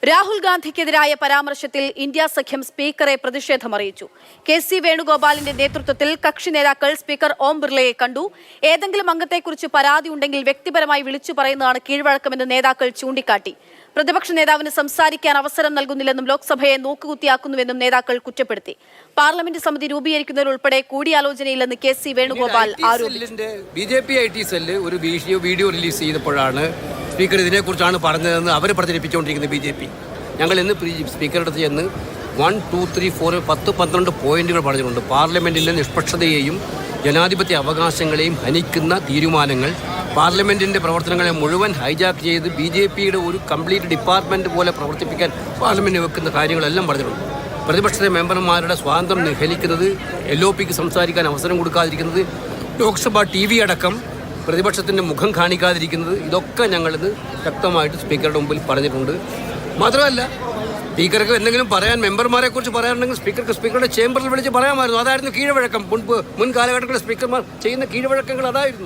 രാഹുൽ ഗാന്ധിക്കെതിരായ പരാമർശത്തിൽ ഇന്ത്യ സഖ്യം സ്പീക്കറെ പ്രതിഷേധമറിയിച്ചു. കെ.സി. വേണുഗോപാലിന്റെ നേതൃത്വത്തിൽ കക്ഷി നേതാക്കൾ സ്പീക്കർ ഓം ബിർളയെ കണ്ടു. ഏതെങ്കിലും അംഗത്തെക്കുറിച്ച് പരാതി ഉണ്ടെങ്കിൽ വ്യക്തിപരമായി വിളിച്ചു പറയുന്നതാണ് കീഴ്വഴക്കമെന്ന് നേതാക്കൾ ചൂണ്ടിക്കാട്ടി. പ്രതിപക്ഷ നേതാവിന് സംസാരിക്കാൻ അവസരം നൽകുന്നില്ലെന്നും ലോക്സഭയെ നോക്കുകുത്തിയാക്കുന്നുവെന്നും നേതാക്കൾ കുറ്റപ്പെടുത്തി. പാർലമെന്റ് സമിതി രൂപീകരിക്കുന്നതിലുൾപ്പെടെ കൂടിയാലോചനയില്ലെന്ന് കെ.സി. വേണുഗോപാൽ ആരോപിച്ചു. ബി.ജെ.പി. ഐ.ടി. സെല്ല് ഒരു വീഡിയോ റിലീസ് ചെയ്തപ്പോഴാണ് സ്പീക്കർ ഇതിനെക്കുറിച്ചാണ് പറഞ്ഞതെന്ന് അവർ പ്രചരിപ്പിച്ചുകൊണ്ടിരിക്കുന്നത് ബി.ജെ.പി. ഞങ്ങൾ ഇന്ന് സ്പീക്കറുടെ അടുത്ത് ചെന്ന് 1, 2, 3, 4, 10-12 പോയിന്റുകൾ പറഞ്ഞിട്ടുണ്ട്. പാർലമെന്റിന്റെ നിഷ്പക്ഷതയെയും ജനാധിപത്യ അവകാശങ്ങളെയും ഹനിക്കുന്ന തീരുമാനങ്ങൾ, പാർലമെന്റിന്റെ പ്രവർത്തനങ്ങളെ മുഴുവൻ ഹൈജാക്ക് ചെയ്ത് ബി.ജെ.പിയുടെ ഒരു കംപ്ലീറ്റ് ഡിപ്പാർട്ട്മെന്റ് പോലെ പ്രവർത്തിപ്പിക്കാൻ പാർലമെന്റിൽ വെക്കുന്ന കാര്യങ്ങളെല്ലാം പറഞ്ഞിട്ടുണ്ട്. പ്രതിപക്ഷത്തെ മെമ്പർമാരുടെ സ്വാതന്ത്ര്യം നിഹലിക്കുന്നത്, LOPക്ക് സംസാരിക്കാൻ അവസരം കൊടുക്കാതിരിക്കുന്നത്, ലോക്സഭ TV അടക്കം പ്രതിപക്ഷത്തിൻ്റെ മുഖം കാണിക്കാതിരിക്കുന്നത്, ഇതൊക്കെ ഞങ്ങളിത് വ്യക്തമായിട്ട് സ്പീക്കറുടെ മുമ്പിൽ പറഞ്ഞിട്ടുണ്ട്. മാത്രമല്ല, സ്പീക്കർക്ക് എന്തെങ്കിലും പറയാൻ, മെമ്പർമാരെ കുറിച്ച് പറയാനുണ്ടെങ്കിൽ സ്പീക്കറുടെ ചേംബറിൽ വിളിച്ച് പറയാമായിരുന്നു. അതായിരുന്നു കീഴ്വഴക്കം. മുൻ കാലഘട്ടങ്ങളിൽ സ്പീക്കർമാർ ചെയ്യുന്ന കീഴ്വഴക്കങ്ങൾ അതായിരുന്നു.